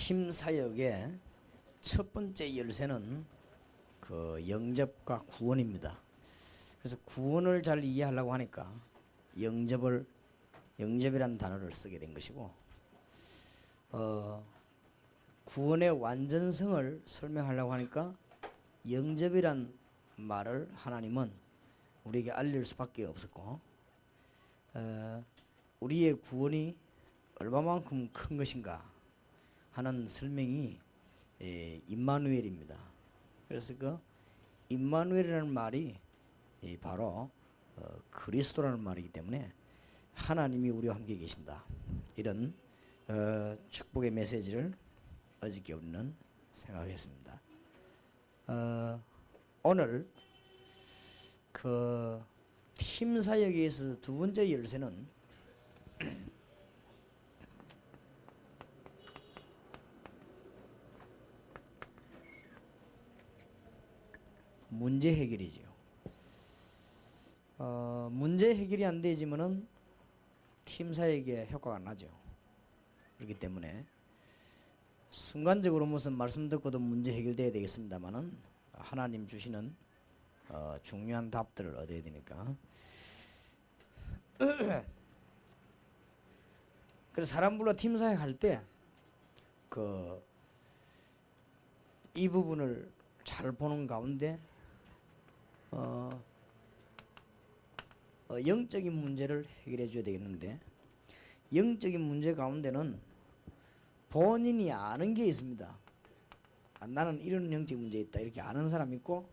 팀 사역의 첫 번째 열쇠는 그 영접과 구원입니다. 그래서 구원을 잘 이해하려고 하니까 영접이라는 단어를 쓰게 된 것이고, 구원의 완전성을 설명하려고 하니까 영접이란 말을 하나님은 우리에게 알릴 수밖에 없었고, 우리의 구원이 얼마만큼 큰 것인가 하는 설명이 임마누엘입니다. 그래서 그 임마누엘이라는 말이 바로 그리스도라는 말이기 때문에 하나님이 우리와 함께 계신다, 이런 축복의 메시지를 어저께 우리는 생각했습니다. 오늘 그 팀 사역에서 두 번째 열쇠는 문제 해결이지요. 문제 해결이 안 되지만은 팀 사역에 효과가 안 나죠. 그렇기 때문에 순간적으로 무슨 말씀 듣고도 문제 해결돼야 되겠습니다만은 하나님 주시는 중요한 답들을 얻어야 되니까. 그래서 사람 불러 팀 사역 할 때 이 부분을 잘 보는 가운데 영적인 문제를 해결해 줘야 되겠는데, 영적인 문제 가운데는 본인이 아는 게 있습니다. 나는 이런 영적 문제 있다 이렇게 아는 사람 있고,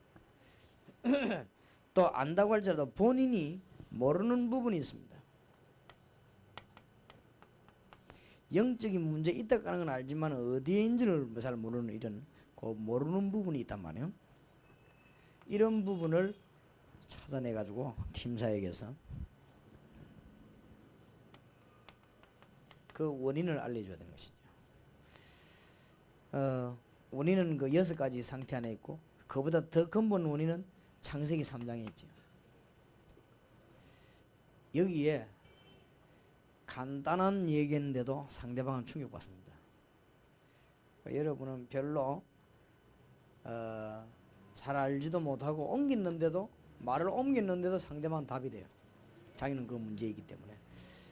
또 안다고 할지라도 본인이 모르는 부분이 있습니다. 영적인 문제 있다고 하는 건 알지만 어디에 있는지를 잘 모르는 이런 모르는 부분이 있단 말이에요. 이런 부분을 찾아내 가지고 팀사역에서 그 원인을 알려줘야 되는 것이죠. 원인은 그 6가지 상태 안에 있고, 그보다 더 근본 원인은 창세기 3장에 있죠. 여기에 간단한 얘기인데도 상대방은 충격받습니다. 여러분은 별로 잘 알지도 못하고 말을 옮겼는데도 상대방은 답이 돼요. 자기는 그 문제이기 때문에.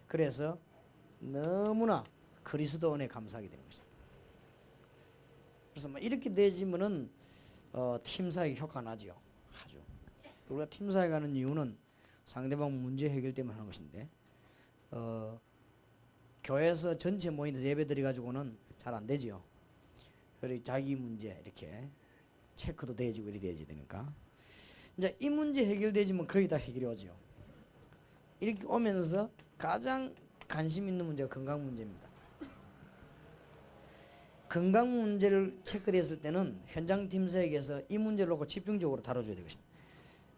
그래서 너무나 그리스도 은혜에 감사하게 되는 것이죠. 그래서 이렇게 되지면은 팀 사역이 효과가 나지요. 아주. 우리가 팀 사역하는 이유는 상대방 문제 해결 때문에 하는 것인데, 교회에서 전체 모임에서 예배 드려 가지고는 잘 안 되지요. 그리고 자기 문제 이렇게 체크도 돼지고 이렇게 돼야지 되니까, 이제 이 문제 해결되지면 거의 다 해결이 오지요. 이렇게 오면서 가장 관심 있는 문제가 건강 문제입니다. 건강 문제를 체크됐을 때는 현장 팀 사역에서 이 문제를 놓고 집중적으로 다뤄줘야 되겠습니다.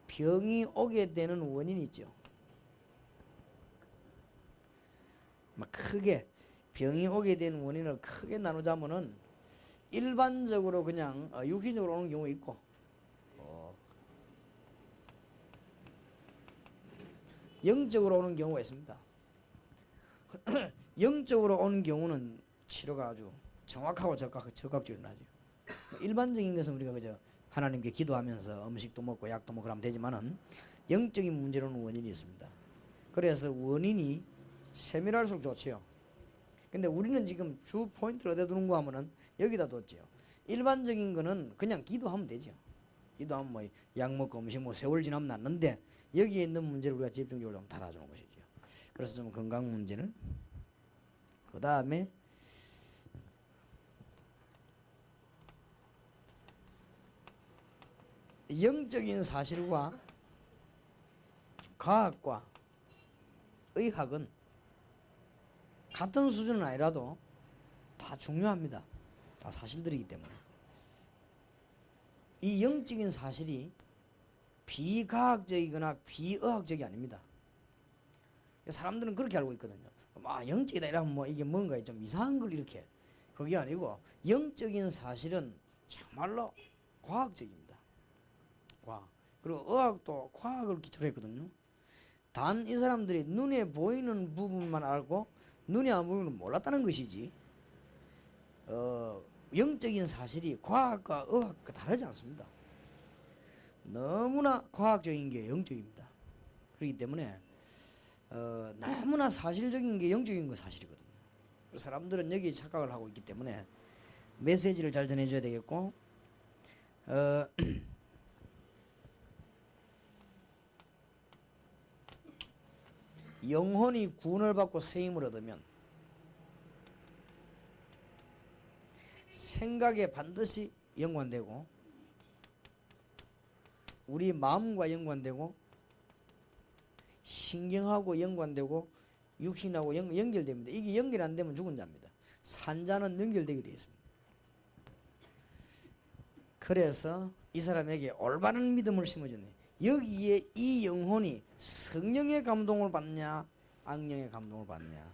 병이 오게 되는 원인이 있죠. 크게 병이 오게 되는 원인을 크게 나누자면은 일반적으로 그냥 육신적으로 오는 경우 있고, 영적으로 오는 경우가 있습니다. 영적으로 오는 경우는 치료가 아주 정확하고 적극적으로 나죠. 일반적인 것은 우리가 그저 하나님께 기도하면서 음식도 먹고 약도 먹고 하면 되지만은, 영적인 문제로는 원인이 있습니다. 그래서 원인이 세밀할수록 좋지요. 근데 우리는 지금 주 포인트를 어디다 두는가 하면은 여기다 뒀지요. 일반적인 거는 그냥 기도하면 되죠. 기도하면 뭐 약 먹고 음식 먹고 세월 지나면 낫는데, 여기에 있는 문제를 우리가 집중적으로 좀 달아주는 것이죠. 그래서 좀 건강 문제는, 그 다음에 영적인 사실과 과학과 의학은 같은 수준은 아니라도 다 중요합니다. 다 사실들이기 때문에. 이 영적인 사실이 비과학적이거나 비의학적이 아닙니다. 사람들은 그렇게 알고 있거든요. 영적이다 이러면 이게 뭔가 좀 이상한 걸 이렇게. 그게 아니고 영적인 사실은 정말로 과학적입니다. 과학. 그리고 의학도 과학을 기초로 했거든요. 단 이 사람들이 눈에 보이는 부분만 알고 눈에 안 보이는 건 몰랐다는 것이지, 영적인 사실이 과학과 의학과 다르지 않습니다. 너무나 과학적인 게 영적입니다. 그렇기 때문에 너무나 사실적인 게 영적인 거 사실이거든요. 사람들은 여기에 착각을 하고 있기 때문에 메시지를 잘 전해줘야 되겠고, 영혼이 구원을 받고 세임을 얻으면 생각에 반드시 연관되고, 우리 마음과 연관되고, 신경하고 연관되고, 육신하고 연결됩니다. 이게 연결 안 되면 죽은 자입니다. 산 자는 연결되게 되어 있습니다. 그래서 이 사람에게 올바른 믿음을 심어줬네. 여기에 이 영혼이 성령의 감동을 받냐, 악령의 감동을 받냐,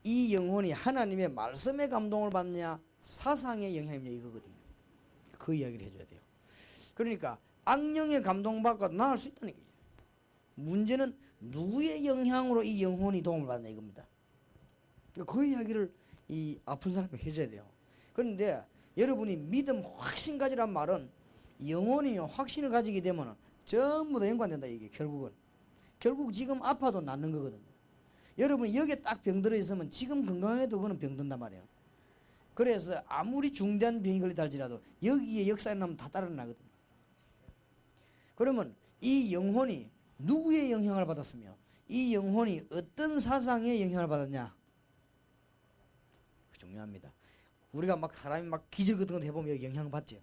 이 영혼이 하나님의 말씀의 감동을 받냐, 사상의 영향이냐, 이거거든요. 그 이야기를 해줘야 돼요. 그러니까 악령의 감동받고 나을 수 있다는 거죠. 문제는 누구의 영향으로 이 영혼이 도움을 받냐, 이겁니다. 그 이야기를 이 아픈 사람이 해줘야 돼요. 그런데 여러분이 믿음 확신 가지란 말은, 영혼이 확신을 가지게 되면 전부 다 연관된다, 이게 결국 지금 아파도 낫는 거거든요. 여러분이 여기에 딱 병들어 있으면 지금 건강해도 그거는 병든단 말이에요. 그래서 아무리 중대한 병이 걸리다 할지라도 여기에 역사에 나면 다 따라 나거든요. 그러면 이 영혼이 누구의 영향을 받았으며, 이 영혼이 어떤 사상의 영향을 받았냐, 중요합니다. 우리가 막 사람이 막 기절 같은 거 해보면 여기 영향을 받죠.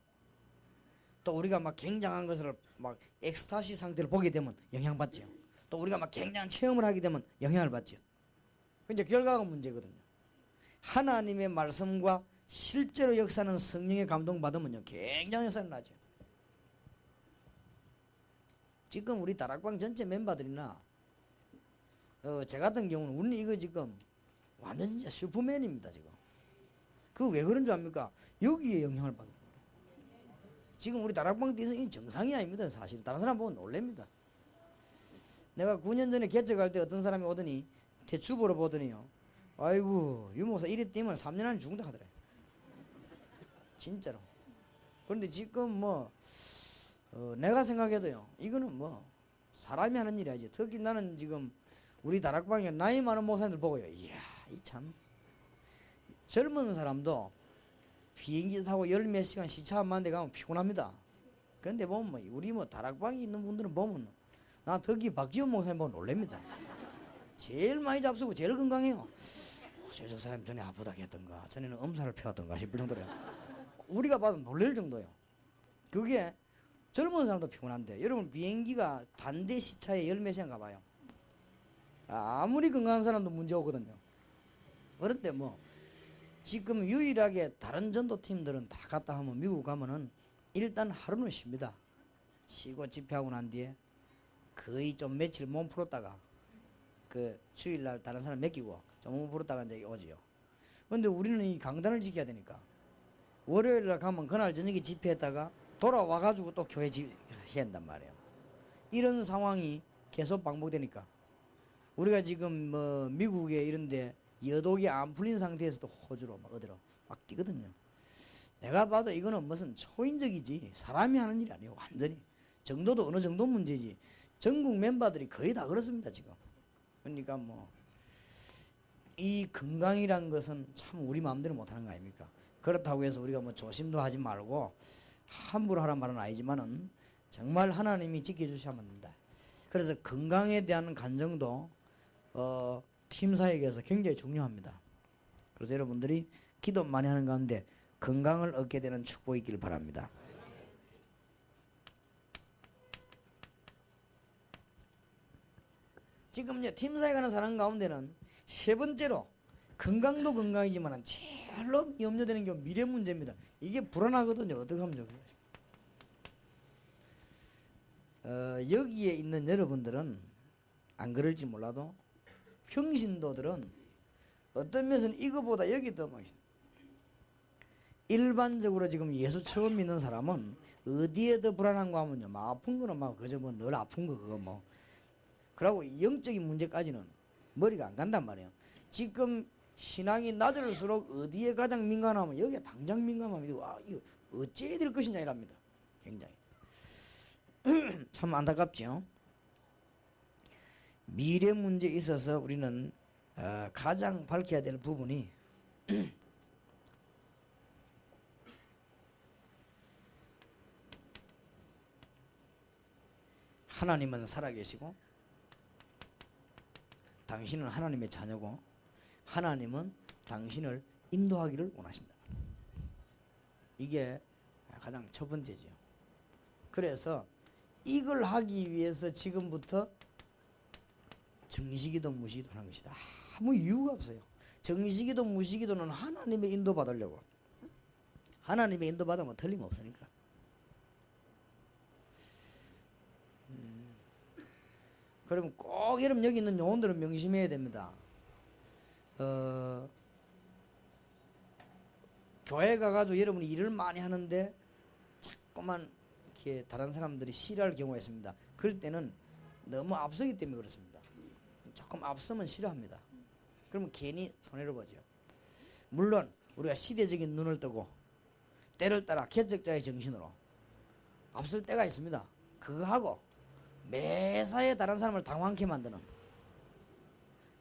또 우리가 막 굉장한 것을 막 엑스타시 상태를 보게 되면 영향을 받죠. 또 우리가 막 굉장한 체험을 하게 되면 영향을 받죠. 이제 결과가 문제거든요. 하나님의 말씀과 실제로 역사는 성령의 감동 받으면요, 굉장한 역사가 나죠. 지금 우리 다락방 전체 멤버들이나 제 같은 경우는 우리는 이거 지금 완전 진짜 슈퍼맨입니다. 지금 그 왜 그런 줄 압니까? 여기에 영향을 받아요. 지금 우리 다락방 뛰는 정상이 아닙니다. 사실 다른 사람 보면 놀랍니다. 내가 9년 전에 개척할 때 어떤 사람이 오더니 대추보러 보더니요, 아이고 유목사 이래 뛰면 3년 안에 죽는다 하더래. 진짜로. 그런데 지금 뭐 내가 생각해도요, 이거는 뭐 사람이 하는 일이 아니지. 특히 나는 지금 우리 다락방에 나이 많은 목사님들 보고요, 이야, 이 참 젊은 사람도 비행기 타고 열 몇 시간 시차만 데 가면 피곤합니다. 그런데 보면 뭐 우리 뭐 다락방에 있는 분들은 보면, 나 특히 박지원 목사님 보면 놀랍니다. 제일 많이 잡수고 제일 건강해요. 저 사람 전에 아프다 했던가, 전에는 엄살을 펴왔던가 싶을 정도로요. 우리가 봐도 놀랄 정도예요. 그게 젊은 사람도 피곤한데, 여러분 비행기가 반대 시차에 열 몇 시간 가봐요. 아무리 건강한 사람도 문제 오거든요. 그런데 뭐 지금 유일하게 다른 전도팀들은 다 갔다 하면, 미국 가면은 일단 하루는 쉽니다. 쉬고 집회하고 난 뒤에 거의 좀 며칠 몸 풀었다가 그 주일날 다른 사람 맡기고 좀 몸 풀었다가 이제 오지요. 근데 우리는 이 강단을 지켜야 되니까 월요일날 가면 그날 저녁에 집회했다가 돌아와가지고 또 교회 해야 한단 말이에요. 이런 상황이 계속 반복되니까 우리가 지금 뭐 미국에 이런데 여독이 안 풀린 상태에서도 호주로 막 어디로 막 뛰거든요. 내가 봐도 이거는 무슨 초인적이지 사람이 하는 일이 아니에요. 완전히 정도도 어느 정도 문제지. 전국 멤버들이 거의 다 그렇습니다 지금. 그러니까 뭐 이 건강이란 것은 참 우리 마음대로 못하는 거 아닙니까? 그렇다고 해서 우리가 뭐 조심도 하지 말고 함부로 하란 말은 아니지만은 정말 하나님이 지켜주셔야 합니다. 그래서 건강에 대한 간정도 팀 사역에서 굉장히 중요합니다. 그래서 여러분들이 기도 많이 하는 가운데 건강을 얻게 되는 축복이 있기를 바랍니다. 지금 팀 사역하는 사람 가운데는 세 번째로 건강도 건강이지만 제일로 염려되는 게 미래 문제입니다. 이게 불안하거든요. 어떻게 하면 좋을까요? 여기에 있는 여러분들은 안 그럴지 몰라도 평신도들은 어떤 면에서는 이거보다 여기 더 막 일반적으로 지금 예수 처음 믿는 사람은 어디에 더 불안한가 하면요, 막 아픈 거는 막 그저 뭐 늘 아픈 거 그거 뭐, 그러고 영적인 문제까지는 머리가 안 간단 말이에요. 지금 신앙이 낮을수록 어디에 가장 민감하면 여기에 당장 민감하면 이거 어찌해야 될 것이냐 이랍니다. 굉장히 참 안타깝죠. 미래 문제에 있어서 우리는 가장 밝혀야 될 부분이 하나님은 살아계시고 당신은 하나님의 자녀고 하나님은 당신을 인도하기를 원하신다. 이게 가장 첫 번째죠. 그래서 이걸 하기 위해서 지금부터 정시기도 무시기도 하는 것이다. 아무 이유가 없어요. 정시기도 무시기도는 하나님의 인도 받으려고. 하나님의 인도 받으면 틀림없으니까. 그러면 꼭 여러분 여기 있는 영혼들은 명심해야 됩니다. 교회 가가지고 여러분이 일을 많이 하는데 자꾸만 이렇게 다른 사람들이 싫어할 경우가 있습니다. 그럴 때는 너무 앞서기 때문에 그렇습니다. 조금 앞서면 싫어합니다. 그러면 괜히 손해를 보죠. 물론 우리가 시대적인 눈을 뜨고 때를 따라 개척자의 정신으로 앞설 때가 있습니다. 그거 하고 매사에 다른 사람을 당황케 만드는,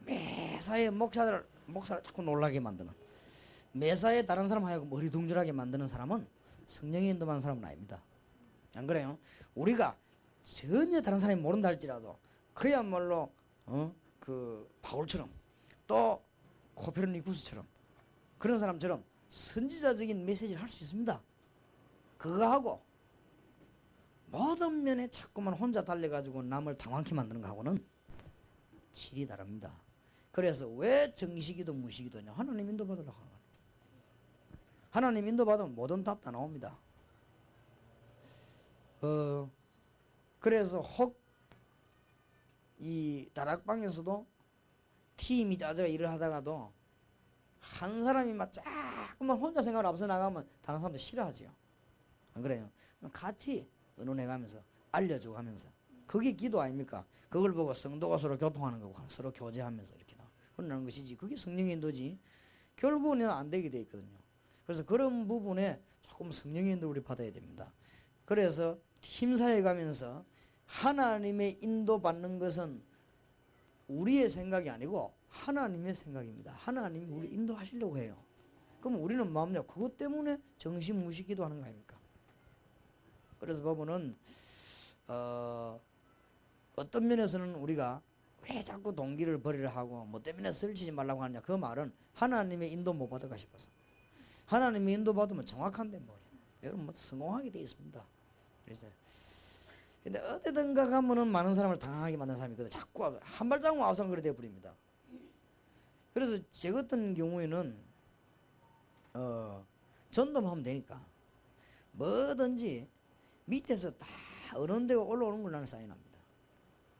매사에 목사를 자꾸 놀라게 만드는, 매사에 다른 사람 하여금 어리둥절하게 만드는 사람은 성령의 인도만 사람은 아닙니다. 안 그래요? 우리가 전혀 다른 사람이 모른다 할지라도 그야말로 그 바울처럼 또 코페르니쿠스처럼 그런 사람처럼 선지자적인 메시지를 할 수 있습니다. 그거 하고 모든 면에 자꾸만 혼자 달려가지고 남을 당황케 만드는 거하고는 질이 다릅니다. 그래서 왜 정시기도 무시기도냐? 하나님 인도 받으려고 하는 거예요. 하나님 인도 받으면 모든 답 다 나옵니다. 그래서 혹 이 다락방에서도 팀이 짜져 일을 하다가도 한 사람이 막 자꾸만 혼자 생각을 앞서 나가면 다른 사람들 싫어하지요. 안 그래요? 같이 의논해가면서 알려주고 하면서 그게 기도 아닙니까? 그걸 보고 성도가 서로 교통하는 거고 서로 교제하면서 이렇게 혼나는 것이지 그게 성령의 인도지 결국은 안 되게 돼 있거든요. 그래서 그런 부분에 조금 성령의 인도를 우리 받아야 됩니다. 그래서 팀사에 가면서 하나님의 인도 받는 것은 우리의 생각이 아니고 하나님의 생각입니다. 하나님이 우리 인도하시려고 해요. 그럼 우리는 마음냐 그것 때문에 정신무시기도 하는 거 아닙니까? 그래서 보면은 어떤 면에서는 우리가 왜 자꾸 동기를 버리려 하고 뭐 때문에 설치지 말라고 하느냐 그 말은 하나님의 인도 못 받을까 싶어서. 하나님의 인도 받으면 정확한데 뭐 여러분 뭐 성공하게 돼 있습니다. 그래서 근데 어디든가 가면은 많은 사람을 당황하게 만드는 사람이 있거든. 자꾸 한 발자국 앞서는 그래 돼버립니다. 그래서 제 같은 경우에는 전도만 하면 되니까 뭐든지 밑에서 다 어느 데가 올라오는 걸 나는 사인합니다.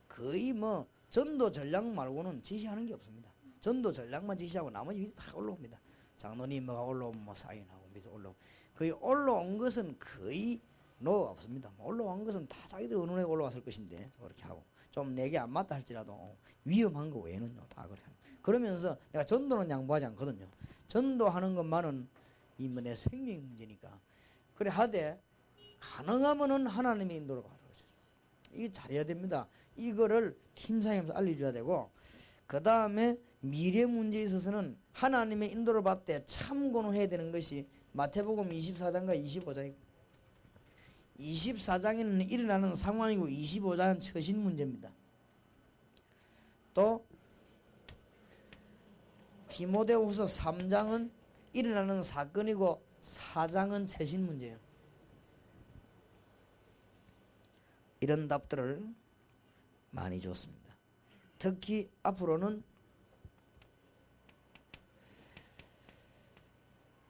거의 뭐 전도 전략 말고는 지시하는 게 없습니다. 전도 전략만 지시하고 나머지 밑에 다 올라옵니다. 장로님 뭐가 올라오면 뭐 사인하고 밑에 올라오고 거의 올라온 것은 거의 노가 없습니다. 올라온 것은 다 자기들 의논에 올라왔을 것인데 그렇게 하고 좀 내게 안 맞다 할지라도 위험한 거 외에는요 다 그래. 그러면서 내가 전도는 양보하지 않거든요. 전도하는 것만은 내 생명 문제니까 그래 하되 가능하면은 하나님의 인도를 받아요. 이게 잘해야 됩니다. 이거를 팀사에서 알려줘야 되고 그 다음에 미래 문제에 있어서는 하나님의 인도를 받되 참고는 해야 되는 것이 마태복음 24장과 25장이고 24장에는 일어나는 상황이고 25장은 처신 문제입니다. 또 디모데후서 3장은 일어나는 사건이고 4장은 처신 문제예요. 이런 답들을 많이 줬습니다. 특히 앞으로는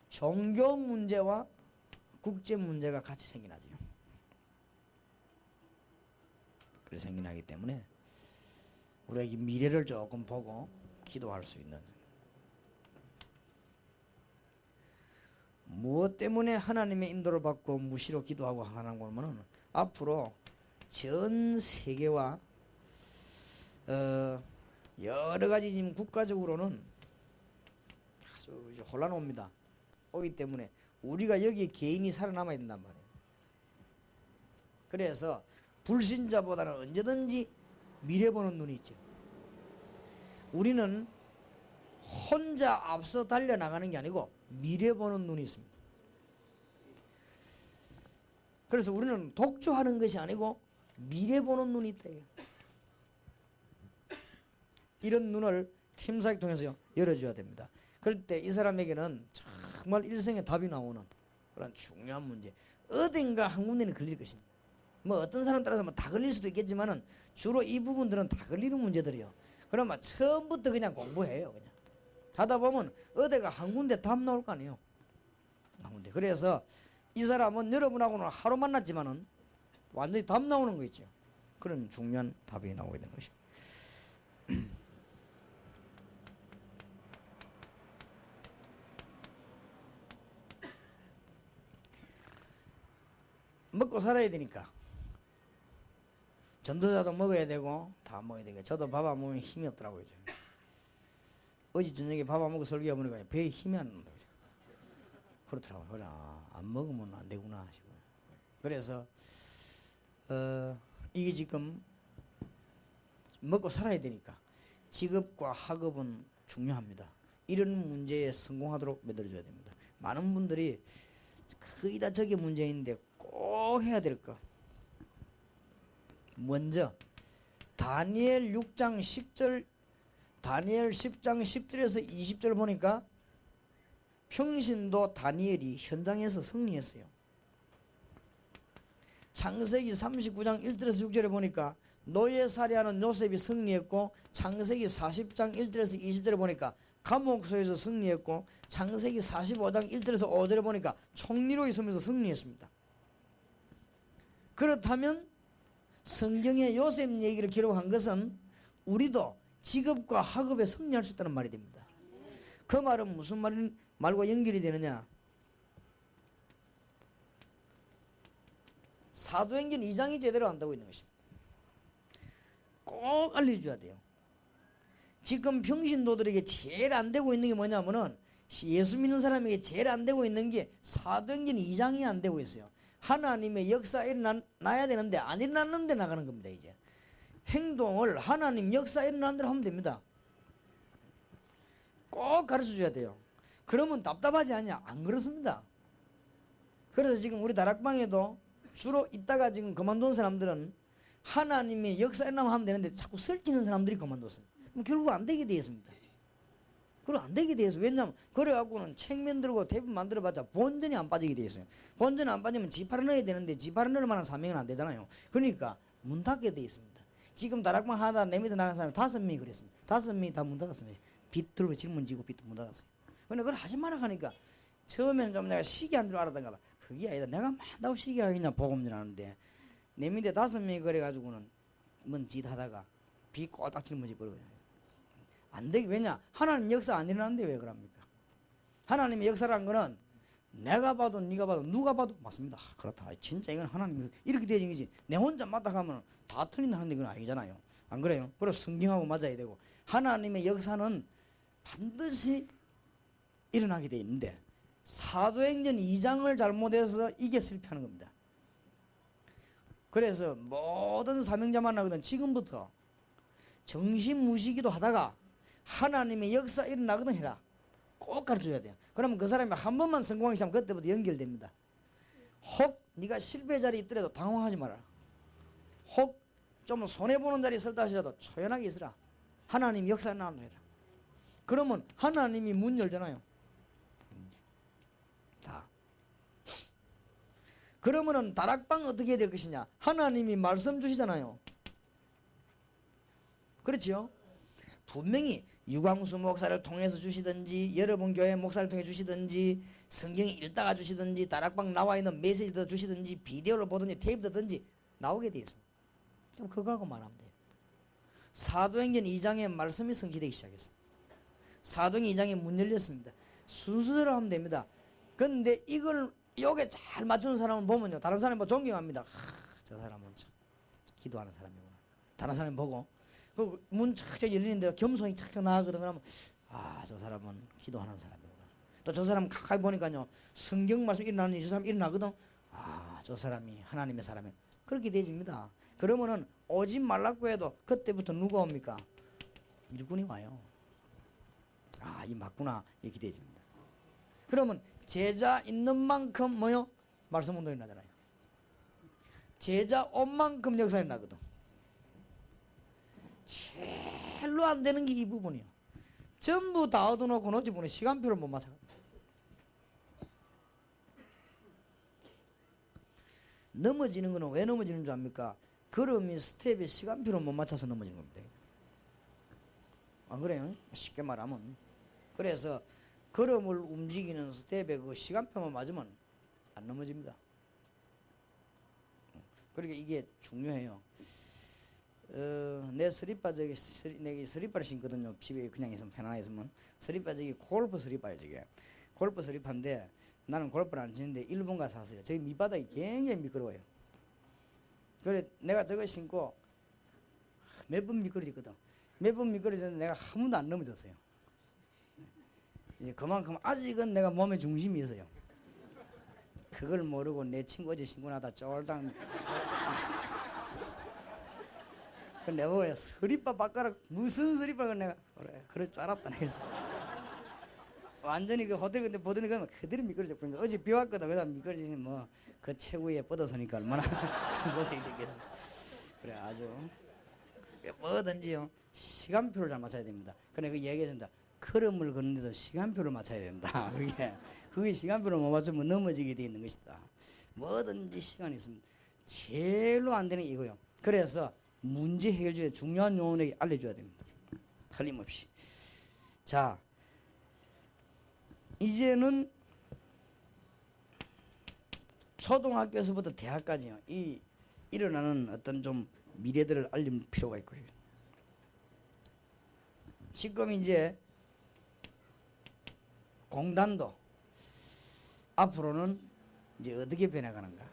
종교 문제와 국제 문제가 같이 생겨나죠. 그래서 생겨나기 때문에 우리에게 미래를 조금 보고 기도할 수 있는 무엇 때문에 하나님의 인도를 받고 무시로 기도하고 하는 거면 앞으로 전 세계와 여러 가지 지금 국가적으로는 이제 혼란 옵니다. 오기 때문에 우리가 여기 개인이 살아남아야 된단 말이에요. 그래서 불신자보다는 언제든지 미래 보는 눈이 있죠. 우리는 혼자 앞서 달려나가는 게 아니고 미래 보는 눈이 있습니다. 그래서 우리는 독주하는 것이 아니고 미래 보는 눈이 있다. 이런 눈을 팀사역 통해서 열어줘야 됩니다. 그럴 때 이 사람에게는 정말 일생에 답이 나오는 그런 중요한 문제, 어딘가 한 군데는 걸릴 것입니다. 뭐 어떤 사람 따라서 뭐 다 걸릴 수도 있겠지만은 주로 이 부분들은 다 걸리는 문제들이요. 그러면 처음부터 그냥 공부해요. 그냥 하다 보면 어디가 한 군데 답 나올 거 아니에요. 한 군데. 그래서 이 사람은 여러분하고는 하루 만났지만은 완전히 답 나오는 거 있죠. 그런 중요한 답이 나오게 되는 것입니다. 먹고 살아야 되니까 전도자도 먹어야 되고 다 먹어야 되니까 저도 밥 안 먹으면 힘이 없더라고요. 어제 저녁에 밥 안 먹고 설교해 보니까 배에 힘이 안 난다고 그렇더라고요. 그래, 안 먹으면 안 되구나 하시고. 그래서 이게 지금 먹고 살아야 되니까 직업과 학업은 중요합니다. 이런 문제에 성공하도록 만들어줘야 됩니다. 많은 분들이 거의 다 저게 문제인데 꼭 해야 될 거. 먼저 다니엘 6장 10절, 다니엘 10장 10절에서 20절 보니까 평신도 다니엘이 현장에서 승리했어요. 창세기 39장 1절에서 6절에 보니까 노예 살해하는 요셉이 승리했고, 창세기 40장 1절에서 20절에 보니까 감옥소에서 승리했고, 창세기 45장 1절에서 5절에 보니까 총리로 있으면서 승리했습니다. 그렇다면 성경에 요셉 얘기를 기록한 것은 우리도 직업과 학업에 승리할 수 있다는 말이 됩니다. 그 말은 무슨 말과 연결이 되느냐? 사도행전 2장이 제대로 안다고 있는 것입니다. 꼭 알려줘야 돼요. 지금 평신도들에게 제일 안 되고 있는 게 뭐냐면은, 예수 믿는 사람에게 제일 안 되고 있는 게 사도행전 2장이 안 되고 있어요. 하나님의 역사 일어나야 되는데 안 일어났는데 나가는 겁니다. 이제 행동을 하나님 역사 일어나는 대로 하면 됩니다. 꼭 가르쳐줘야 돼요. 그러면 답답하지 않냐? 안 그렇습니다. 그래서 지금 우리 다락방에도 주로 있다가 지금 그만둔 사람들은 하나님의 역사 일어나면 하면 되는데 자꾸 설치는 사람들이 그만뒀습니다. 그럼 결국 안 되게 되어 있습니다. 그럼 안 되게 되어 있어요. 왜냐하면 그래갖고는 책 만들고 대본 만들어봤자 본전이 안 빠지게 되어 있어요. 본전이 안 빠지면 지파를 넣어야 되는데 지파를 넣을 만한 사명은 안 되잖아요. 그러니까 문 닫게 되어 있습니다. 지금 다락방 하다 내 밑에 나간 사람이 5명이 그랬습니다. 5명이 다 문 닫았습니다. 빗 들고 질문 지고 빗도 문 닫았어요. 근데 그걸 하지 마라 하니까 처음에는 좀 내가 시기 안 줄 알았던가 봐. 그게 아니다. 내가 만다고 시기 하겠냐 복음 전하는데 내 밑에 5명이 그래가지고는 뭔짓 하다가 빗 꼬딱 질문 지고 그러거든요. 안 되게. 왜냐? 하나님 역사 안 일어나는데 왜 그럽니까? 하나님의 역사라는 거는 내가 봐도 네가 봐도 누가 봐도 맞습니다. 그렇다. 진짜 이건 하나님 이렇게 되어진 거지. 내 혼자 맞다 가면 다 틀린다는 건 아니잖아요. 안 그래요? 그래서 성경하고 맞아야 되고 하나님의 역사는 반드시 일어나게 돼 있는데 사도행전 2장을 잘못해서 이게 실패하는 겁니다. 그래서 모든 사명자 만나거든 지금부터 정신무시기도 하다가 하나님의 역사 일어나거든 해라. 꼭 가르쳐줘야 돼요. 그러면 그 사람이 한 번만 성공하기 시작하면 그때부터 연결됩니다. 혹 네가 실패 자리에 있더라도 당황하지 마라. 혹 좀 손해보는 자리에 설다 하시라도 초연하게 있으라. 하나님 역사 일어나는 해라. 그러면 하나님이 문 열잖아요. 다. 그러면은 다락방 어떻게 해야 될 것이냐? 하나님이 말씀 주시잖아요. 그렇지요? 분명히 유광수 목사를 통해서 주시든지 여러분 교회 목사를 통해 주시든지 성경이 읽다가 주시든지 다락방 나와 있는 메시지도 주시든지 비디오를 보든지 테이프 듣든지 나오게 되어 있습니다. 그럼 그거하고 말하면 돼요. 사도행전 2장의 말씀이 성취되기 시작했습니다. 사도행전 2장에 문 열렸습니다. 순서대로 하면 됩니다. 그런데 이걸 요게 잘 맞추는 사람을 보면요, 다른 사람이 뭐 존경합니다. 저 사람은 참 기도하는 사람이구나. 다른 사람이 보고 그 문 착착 열리는데 겸손히 착착 나가거든. 그러면 저 사람은 기도하는 사람이구나. 또 저 사람 가까이 보니까요 성경 말씀 일어나는 저 사람 일어나거든. 아, 저 사람이 하나님의 사람이 그렇게 되집니다. 그러면은 오지 말라고 해도 그때부터 누가 옵니까? 일꾼이 와요. 아, 이 맞구나 이렇게 되집니다. 그러면 제자 있는 만큼 뭐요? 말씀 운동이 나잖아요. 제자 온 만큼 역사에 나거든. 제일로 안 되는 게 이 부분이요. 전부 다 얻어놓고 놓지 보니 시간표를 못 맞춰. 넘어지는 거는 왜 넘어지는 줄 압니까? 걸음이 스텝에 시간표를 못 맞춰서 넘어지는 겁니다. 안 그래요? 쉽게 말하면. 그래서 걸음을 움직이는 스텝에 그 시간표만 맞으면 안 넘어집니다. 그러니까 이게 중요해요. 내 스리빠 저기 내가 스리빠를 신거든요. 집에 그냥 있으면 편안하게 있으면 스리빠 저기 골프 스리빠예요. 저게 골프 스리빠인데 나는 골프를 안 치는데 일본 가서 샀어요. 저기 밑바닥이 굉장히 미끄러워요. 그래 내가 저거 신고 몇 번 미끄러졌거든. 몇 번 미끄러졌는데 내가 한 번도 안 넘어졌어요. 이제 그만큼 아직은 내가 몸에 중심이 있어요. 그걸 모르고 내 친구 어제 신고 나다 쫄당 내가 뭐야 서리빠 바꿔라 무슨 서리빠가 내가 그래 그럴 줄 알았다 내가 완전히 그 호텔 근데 보더니 그러면 그대로 미끄러져 버린다. 어제 비 왔거든. 그다음 미끄러지니 뭐 그 최고에 뻗어서니까 얼마나 고생이 됐겠어. 그래 아주 뭐든지요 시간표를 잘 맞춰야 됩니다. 그래 그 얘기했습니다. 걸음을 걷는데도 시간표를 맞춰야 된다. 그게 시간표를 못 맞추면 넘어지게 돼 있는 것이다. 뭐든지 시간이 있습니다. 제일로 안 되는 이거요. 그래서 문제 해결에 중요한 요원에게 알려줘야 됩니다. 틀림없이. 자, 이제는 초등학교에서부터 대학까지요. 이 일어나는 어떤 좀 미래들을 알릴 필요가 있고요. 지금 이제 공단도 앞으로는 이제 어떻게 변해가는가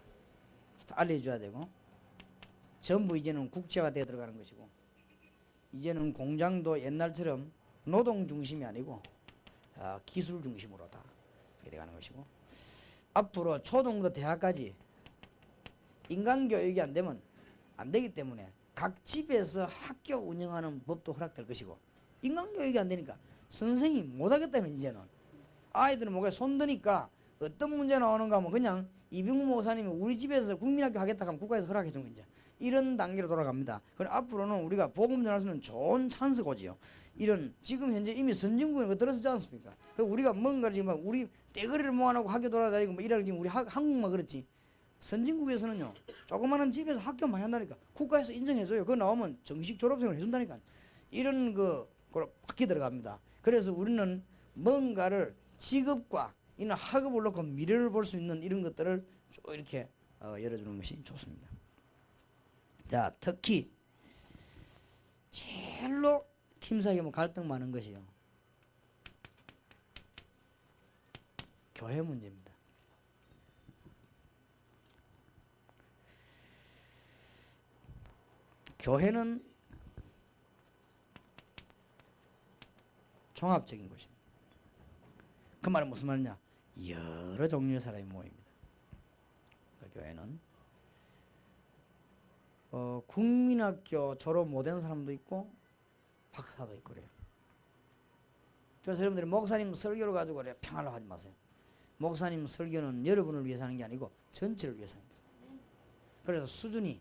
알려줘야 되고, 전부 이제는 국제화되어 들어가는 것이고, 이제는 공장도 옛날처럼 노동 중심이 아니고 기술 중심으로 다 되어가는 것이고, 앞으로 초등부터 대학까지 인간교육이 안 되면 안 되기 때문에 각 집에서 학교 운영하는 법도 허락될 것이고, 인간교육이 안 되니까 선생님이 못하겠다는 이제는 아이들은 뭐가 손드니까 어떤 문제 나오는가 하면 그냥 이병무 목사님이 우리 집에서 국민학교 하겠다 하면 국가에서 허락해 주는 거죠. 이런 단계로 돌아갑니다. 그럼 앞으로는 우리가 복음 전할 수 있는 좋은 찬스고지요. 이런 지금 현재 이미 선진국에 들어서지 않습니까? 우리가 뭔가를 지금 우리 떼거리를 모아놓고 학교 돌아다니고 뭐 이러고 지금 우리 한국만 그렇지. 선진국에서는요 조그마한 집에서 학교 많이 한다니까 국가에서 인정해줘요. 그거 나오면 정식 졸업생을 해준다니까. 이런 거로 바뀌어 들어갑니다. 그래서 우리는 뭔가를 직업과 이런 학업을 놓고 미래를 볼 수 있는 이런 것들을 쭉 이렇게 열어주는 것이 좋습니다. 자, 특히 제일로 팀 사이에 뭐 갈등 많은 것이요, 교회 문제입니다. 교회는 종합적인 것입니다. 그 말은 무슨 말이냐? 여러 종류의 사람이 모입니다. 그 교회는 국민학교 졸업 못한 사람도 있고 박사도 있고 그래요. 그래서 여러분들이 목사님 설교를 가지고 그래 평하려고 하지 마세요. 목사님 설교는 여러분을 위해서 하는 게 아니고 전체를 위해서 합니다. 그래서 수준이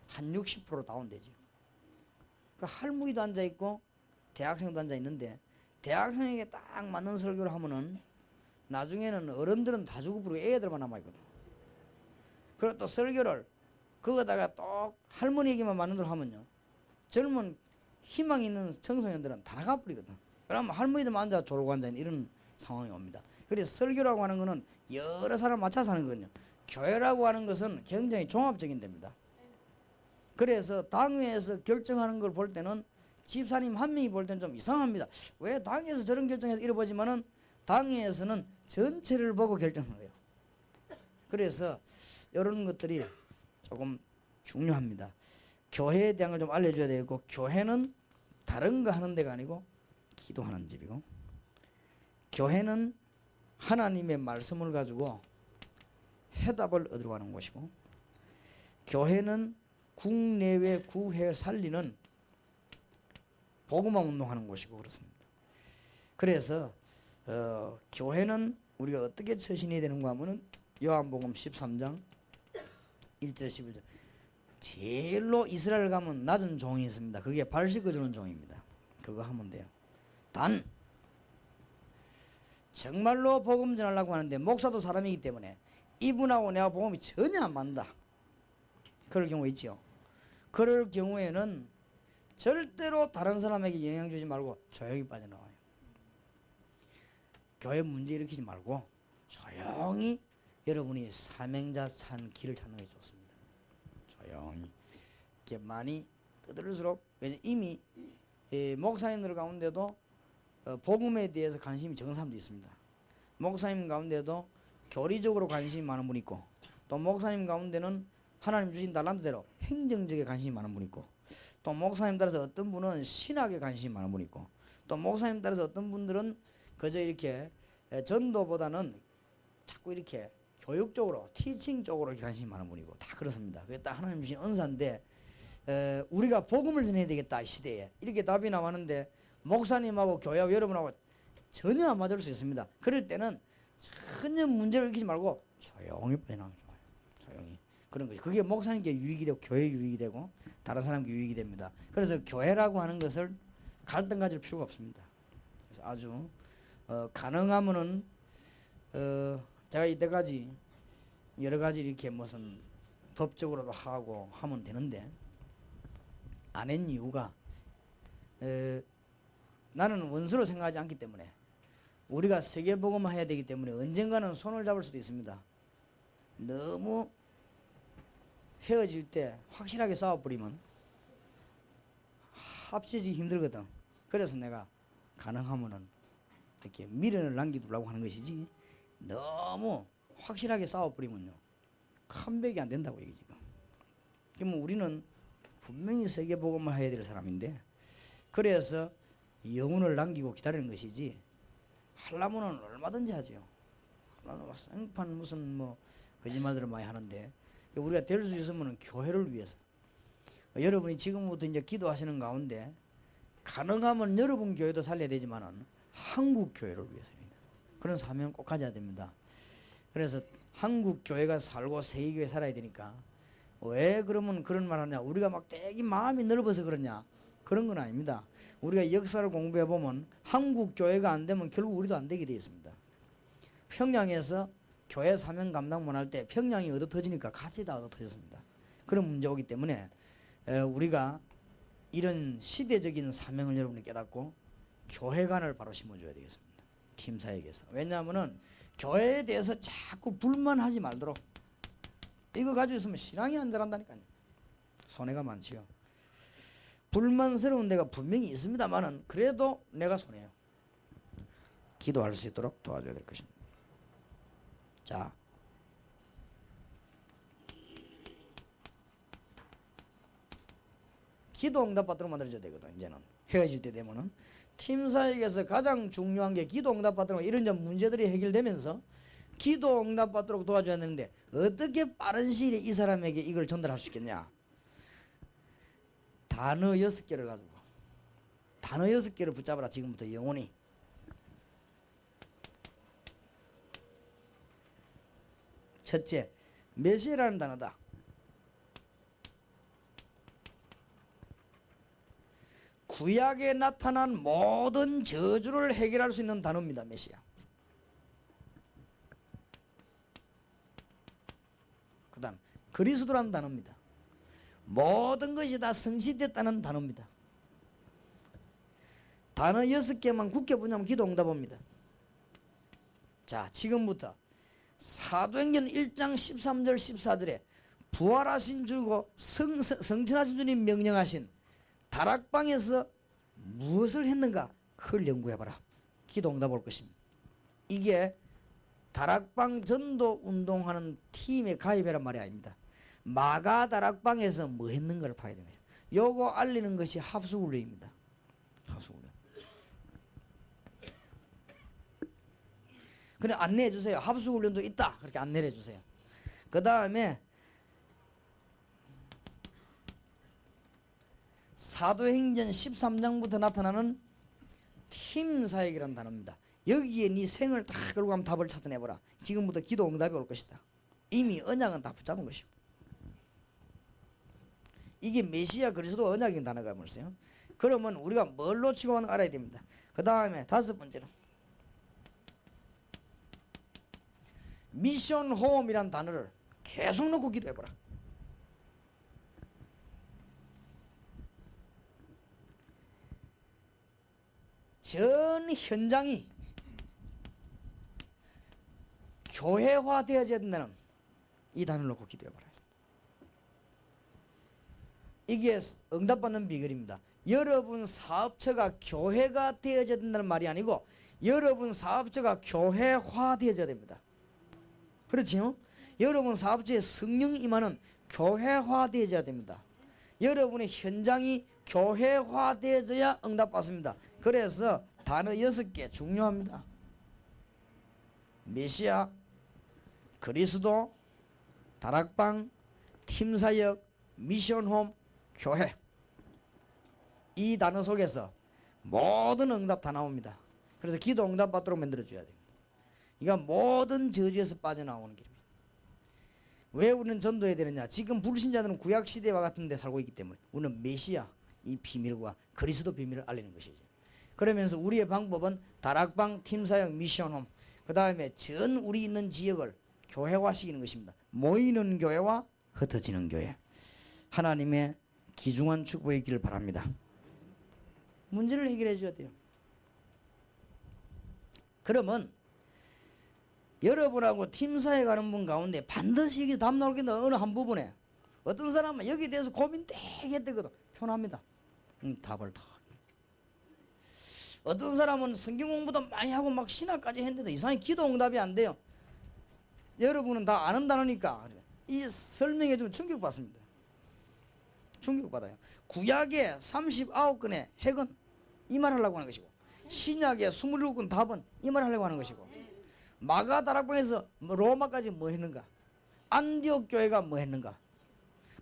한 60% 다운되죠. 그 할머니도 앉아있고 대학생도 앉아있는데 대학생에게 딱 맞는 설교를 하면은 나중에는 어른들은 다 죽어버리고 애들만 남아있거든. 그리고 또 설교를 그거다가 또 할머니에게만 맞는 대로 하면요 젊은 희망 있는 청소년들은 다 나가버리거든. 그러면 할머니들만 앉아 졸고 앉아있는 이런 상황이 옵니다. 그래서 설교라고 하는 거는 여러 사람 맞춰서 하는 거거든요. 교회라고 하는 것은 굉장히 종합적인 데입니다. 그래서 당회에서 결정하는 걸 볼 때는 집사님 한 명이 볼 때는 좀 이상합니다. 왜 당회에서 저런 결정해서 이래 보지만은 당회에서는 전체를 보고 결정하는 거예요. 그래서 이런 것들이 조금 중요합니다. 교회에 대한 걸 좀 알려줘야 되고, 교회는 다른 거 하는 데가 아니고 기도하는 집이고, 교회는 하나님의 말씀을 가지고 해답을 얻으러 가는 곳이고, 교회는 국내외 구해 살리는 복음화 운동하는 곳이고 그렇습니다. 그래서 교회는 우리가 어떻게 처신해야 되는가 하면은 요한복음 13장 1절 11절 제일로 이스라엘 가면 낮은 종이 있습니다. 그게 발 씻어주는 종입니다. 그거 하면 돼요. 단 정말로 복음 전하려고 하는데 목사도 사람이기 때문에 이분하고 내가 복음이 전혀 안 맞는다, 그럴 경우 있죠. 그럴 경우에는 절대로 다른 사람에게 영향 주지 말고 조용히 빠져나와요. 교회 문제 일으키지 말고 조용히 여러분이 사명자 산 길을 찾는 게 좋습니다. 조용히 이렇게 많이 떠들수록, 왜냐면 이미 목사님들 가운데도 복음에 대해서 관심이 적은 사람도 있습니다. 목사님 가운데도 교리적으로 관심이 많은 분 있고, 또 목사님 가운데는 하나님 주신 달란트대로 행정적에 관심이 많은 분 있고, 또 목사님 따라서 어떤 분은 신학에 관심이 많은 분 있고, 또 목사님 따라서 어떤 분들은 그저 이렇게 전도보다는 자꾸 이렇게 교육적으로 티칭 쪽으로 관심이 많은 분이고, 다 그렇습니다. 그게 딱 하나님 주신 은사인데 우리가 복음을 전해야 되겠다 이 시대에, 이렇게 답이 나왔는데 목사님하고 교회하고 여러분하고 전혀 안 맞을 수 있습니다. 그럴 때는 전혀 문제를 일으키지 말고 조용히 빠져나가면 좋아요. 조용히. 그런 거죠. 그게 목사님께 유익이 되고 교회 유익이 되고 다른 사람에게 유익이 됩니다. 그래서 교회라고 하는 것을 갈등 가질 필요가 없습니다. 그래서 아주 가능하면은 제가 이때까지 여러 가지 이렇게 무슨 법적으로도 하고 하면 되는데 안 한 이유가 나는 원수로 생각하지 않기 때문에, 우리가 세계복음화 해야 되기 때문에 언젠가는 손을 잡을 수도 있습니다. 너무 헤어질 때 확실하게 싸워버리면 합치기 힘들거든. 그래서 내가 가능하면은 이렇게 미련을 남기두려고 하는 것이지, 너무 확실하게 싸워버리면요 컴백이 안 된다고 얘기 지금. 그러면 우리는 분명히 세계복음을 해야 될 사람인데, 그래서 영혼을 남기고 기다리는 것이지, 하려면은 얼마든지 하죠. 하려면 생판 무슨 뭐 거짓말들을 많이 하는데, 우리가 될 수 있으면 교회를 위해서, 여러분이 지금부터 이제 기도하시는 가운데 가능하면 여러분 교회도 살려야 되지만은 한국 교회를 위해서입니다. 그런 사명 꼭 가져야 됩니다. 그래서 한국 교회가 살고 세계 교회 살아야 되니까, 왜 그러면 그런 말 하냐, 우리가 막 되게 마음이 넓어서 그러냐, 그런 건 아닙니다. 우리가 역사를 공부해 보면 한국 교회가 안 되면 결국 우리도 안 되게 되어 있습니다. 평양에서 교회 사명 감당 못할 때 평양이 얻어 터지니까 같이 다 얻어 터졌습니다. 그런 문제 오기 때문에 우리가 이런 시대적인 사명을 여러분이 깨닫고 교회관을 바로 심어줘야 되겠습니다. 팀사역에서. 왜냐하면은 교회에 대해서 자꾸 불만하지 말도록, 이거 가지고 있으면 신앙이 안 자란다니까요. 손해가 많지요. 불만스러운 데가 분명히 있습니다만은 그래도 내가 손해요. 기도할 수 있도록 도와줘야 될 것입니다. 자, 기도 응답 받도록 만들어줘야 되거든. 이제는 헤어질 때 되면은 팀사역에서 가장 중요한 게 기도 응답 받도록, 이런 문제들이 해결되면서 기도 응답 받도록 도와줘야 되는데, 어떻게 빠른 시일에 이 사람에게 이걸 전달할 수 있겠냐? 단어 6개를 가지고, 단어 6개를 붙잡아라. 지금부터 영원히. 첫째, 메시아라는 단어다. 구약에 나타난 모든 저주를 해결할 수 있는 단어입니다. 메시아. 그 다음 그리스도라는 단어입니다. 모든 것이 다 성취됐다는 단어입니다. 단어 6개만 굳게 붙냐면 기도 응답합니다. 자, 지금부터 사도행전 1장 13절 14절에 부활하신 주고 성천하신 주님 명령하신 다락방에서 무엇을 했는가, 그걸 연구해봐라. 기도 응답 올 것입니다. 이게 다락방 전도 운동하는 팀에 가입해란 말이 아닙니다. 마가 다락방에서 뭐 했는가를 봐야 됩니다. 요거 알리는 것이 합수훈련입니다. 합수훈련. 그래 안내해 주세요. 합수훈련도 있다. 그렇게 안내를 해 주세요. 그 다음에 사도행전 13장부터 나타나는 팀사역이라는 단어입니다. 여기에 네 생을 다 걸고 가면 답을 찾아내보라. 지금부터 기도 응답이 올 것이다. 이미 언약은 다 붙잡은 것이고, 이게 메시아 그리스도 언약인 단어가 뭐였어요? 그러면 우리가 뭘 놓치고 하는 거 알아야 됩니다. 그 다음에 다섯 번째로 미션 홈이란 단어를 계속 넣고 기도해보라. 전 현장이 교회화 되어져야 된다는 이 단어를 놓고 기도해보라. 이게 응답받는 비결입니다. 여러분 사업처가 교회가 되어져야 된다는 말이 아니고 여러분 사업처가 교회화 되어져야 됩니다. 그렇지요? 여러분 사업처에 성령이 임하는 교회화 되어져야 됩니다. 여러분의 현장이 교회화 되어져야 응답받습니다. 그래서 단어 6개 중요합니다. 메시아, 그리스도, 다락방, 팀사역, 미션홈, 교회. 이 단어 속에서 모든 응답 다 나옵니다. 그래서 기도 응답 받도록 만들어줘야 됩니다. 이거 모든 저주에서 빠져나오는 길입니다. 왜 우리는 전도해야 되느냐? 지금 불신자들은 구약시대와 같은 데 살고 있기 때문에 우리는 메시아 이 비밀과 그리스도 비밀을 알리는 것이죠. 그러면서 우리의 방법은 다락방, 팀사역, 미션홈, 그 다음에 전 우리 있는 지역을 교회화시키는 것입니다. 모이는 교회와 흩어지는 교회. 하나님의 귀중한 축복이 있기를 바랍니다. 문제를 해결해 줘야 돼요. 그러면 여러분하고 팀사에 가는 분 가운데 반드시 이게 답 나올 게 어느 한 부분에 어떤 사람은 여기에 대해서 고민 되게 했거든. 편합니다. 답을 다. 어떤 사람은 성경 공부도 많이 하고 막 신학까지 했는데도 이상하게 기도 응답이 안 돼요. 여러분은 다 아는 단어니까 이 설명해 주면 충격받습니다. 충격받아요. 구약의 39건의 핵은 이 말 하려고 하는 것이고 신약의 27건 답은 이 말 하려고 하는 것이고 마가 다락방에서 로마까지 뭐 했는가? 안디옥 교회가 뭐 했는가?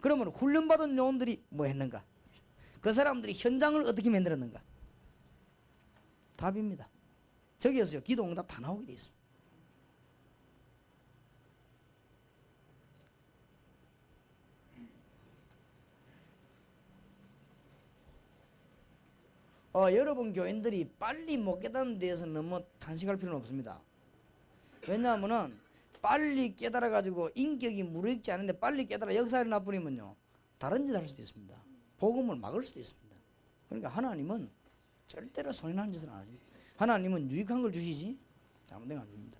그러면 훈련받은 요원들이 뭐 했는가? 그 사람들이 현장을 어떻게 만들었는가? 답입니다. 저기에서요 기도 응답 다 나오게 돼 있습니다. 여러분 교인들이 빨리 못 깨닫는 데에서 너무 탄식할 필요는 없습니다. 왜냐하면은 빨리 깨달아 가지고 인격이 무르익지 않은데 빨리 깨달아 역사를 나버리면요 다른 짓 할 수도 있습니다. 복음을 막을 수도 있습니다. 그러니까 하나님은 절대로 손해나는 짓을 안 하죠. 하나님은 유익한 걸 주시지 잘못된 거 안 줍니다.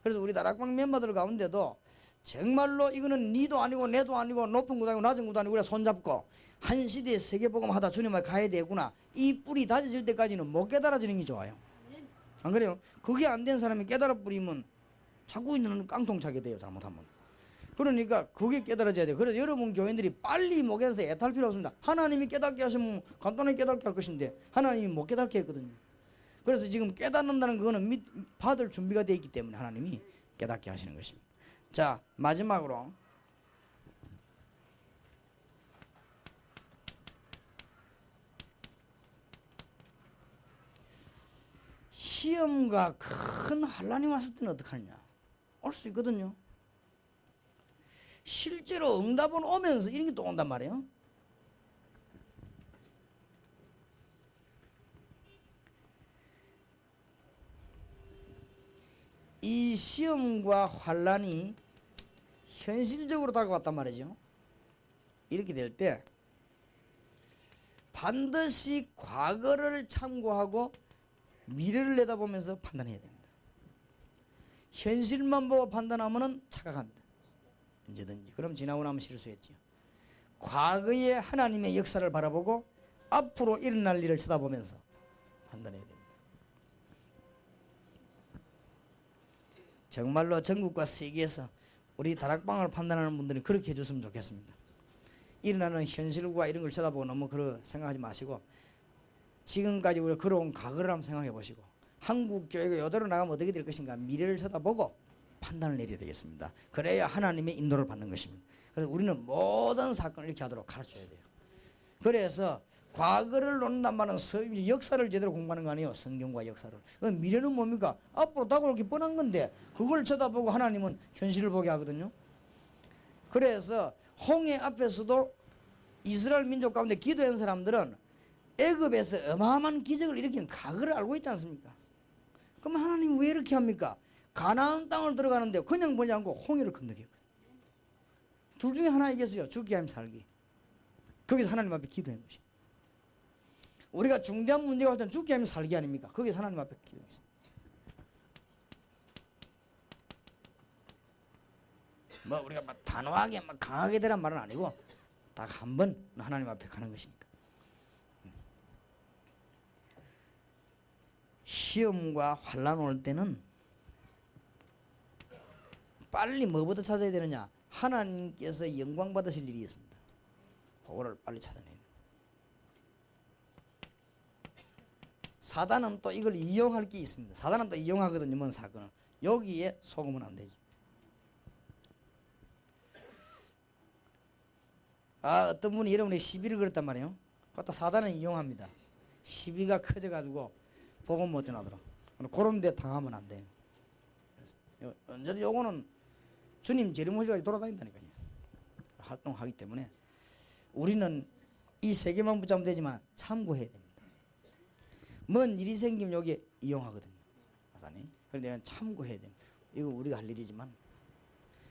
그래서 우리 다락방 멤버들 가운데도 정말로 이거는 니도 아니고 내도 아니고 높은 곳도 아니고 낮은 곳도 아니고 우리가 손잡고 한 시대에 세계복음 하다 주님을 가야 되구나 이 뿌리 다져질 때까지는 못 깨달아지는 게 좋아요. 안 그래요? 그게 안 된 사람이 깨달아 버리면 자꾸 있는 깡통 차게 돼요. 잘못하면. 그러니까 그게 깨달아져야 돼요. 그래서 여러분 교인들이 빨리 못 깨달아서 애탈 필요 없습니다. 하나님이 깨닫게 하시면 간단하게 깨닫게 할 것인데 하나님이 못 깨닫게 했거든요. 그래서 지금 깨닫는다는 그거는 받을 준비가 되어 있기 때문에 하나님이 깨닫게 하시는 것입니다. 자, 마지막으로 시험과 큰 환란이 왔을 때는 어떡하느냐? 올 수 있거든요. 실제로 응답은 오면서 이런 게 또 온단 말이에요. 이 시험과 환란이 현실적으로 다가왔단 말이죠. 이렇게 될 때 반드시 과거를 참고하고 미래를 내다보면서 판단해야 됩니다. 현실만 보고 판단하면 착각합니다. 언제든지. 그럼 지나고 나면 실수했지요. 과거의 하나님의 역사를 바라보고 앞으로 일어날 일을 쳐다보면서 판단해야 됩니다. 정말로 전국과 세계에서 우리 다락방을 판단하는 분들이 그렇게 해줬으면 좋겠습니다. 일어나는 현실과 이런 걸 쳐다보고 너무 그런 생각하지 마시고 지금까지 우리가 걸어온 과거를 한번 생각해 보시고 한국 교회가 이대로 나가면 어떻게 될 것인가 미래를 쳐다보고 판단을 내려야 되겠습니다. 그래야 하나님의 인도를 받는 것입니다. 그래서 우리는 모든 사건을 이렇게 하도록 가르쳐야 돼요. 그래서 과거를 논단 말은 역사를 제대로 공부하는 거 아니에요. 성경과 역사를. 미래는 뭡니까? 앞으로 다가올 게 뻔한 건데 그걸 쳐다보고 하나님은 현실을 보게 하거든요. 그래서 홍해 앞에서도 이스라엘 민족 가운데 기도한 사람들은 애굽에서 어마어마한 기적을 일으키는 과거를 알고 있지 않습니까? 그러면 하나님 왜 이렇게 합니까? 가나안 땅을 들어가는데 그냥 보지 않고 홍해를 건너게 했거든요. 둘 중에 하나이겠어요. 죽기 아니면 살기. 거기서 하나님 앞에 기도한 것이. 우리가 중대한 문제가 올 때는 죽기 아니면 살기 아닙니까? 거기서 하나님 앞에 기도했습니다. 뭐 우리가 막 단호하게 막 강하게 되란 말은 아니고 딱 한 번 하나님 앞에 가는 것이니까. 시험과 환난 올 때는 빨리 뭐부터 찾아야 되느냐? 하나님께서 영광 받으실 일이 있습니다. 그거를 빨리 찾아내야 돼요. 사단은 또 이걸 이용할 게 있습니다. 사단은 또 이용하거든요. 뭔 사건을. 여기에 속으면 안 되죠. 어떤 분이 여러분이 시비를 걸었단 말이에요. 그것도 사단은 이용합니다. 시비가 커져가지고 복음 못 전하더라. 그런 데 당하면 안 돼요. 언제든 요거는 주님 재림오실까지 돌아다닌다니까요. 활동하기 때문에 우리는 이 세계만 붙잡으면 되지만 참고해야 됩니다. 뭔 일이 생기면 여기 이용하거든요. 사단이. 그런데 참고해야 됩니다. 이거 우리가 할 일이지만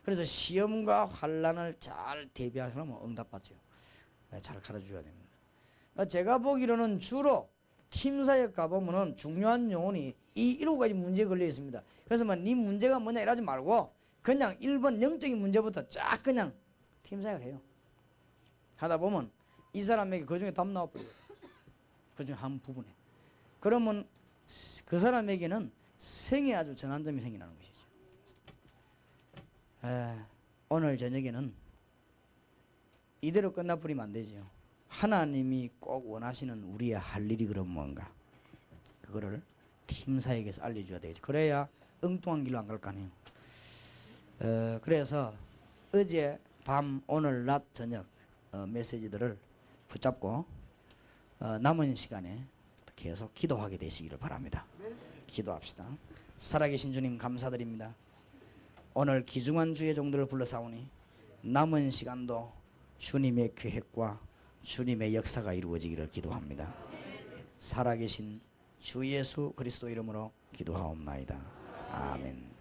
그래서 시험과 환난을 잘 대비하려면 응답받죠. 잘 가르쳐줘야 됩니다. 제가 보기로는 주로 팀사역 가보면은 중요한 요원이 이 7가지 문제에 걸려 있습니다. 그래서 네 문제가 뭐냐 이러지 말고 그냥 1번 영적인 문제부터 쫙 그냥 팀사역을 해요. 하다 보면 이 사람에게 그 중에 답 나와버려요. 그 중에 한 부분에. 그러면 그 사람에게는 생에 아주 전환점이 생기는 것이죠. 오늘 저녁에는 이대로 끝나버리면 안 되죠. 하나님이 꼭 원하시는 우리의 할 일이 그럼 뭔가 그거를 팀사에게서 알려줘야 되겠죠. 그래야 엉뚱한 길로 안 갈 거 아니에요. 그래서 어제 밤 오늘 낮 저녁 메시지들을 붙잡고 남은 시간에 계속 기도하게 되시기를 바랍니다. 기도합시다. 살아계신 주님 감사드립니다. 오늘 귀중한 주의 종들을 불러사오니 남은 시간도 주님의 계획과 주님의 역사가 이루어지기를 기도합니다. 살아계신 주 예수 그리스도 이름으로 기도하옵나이다. 아멘.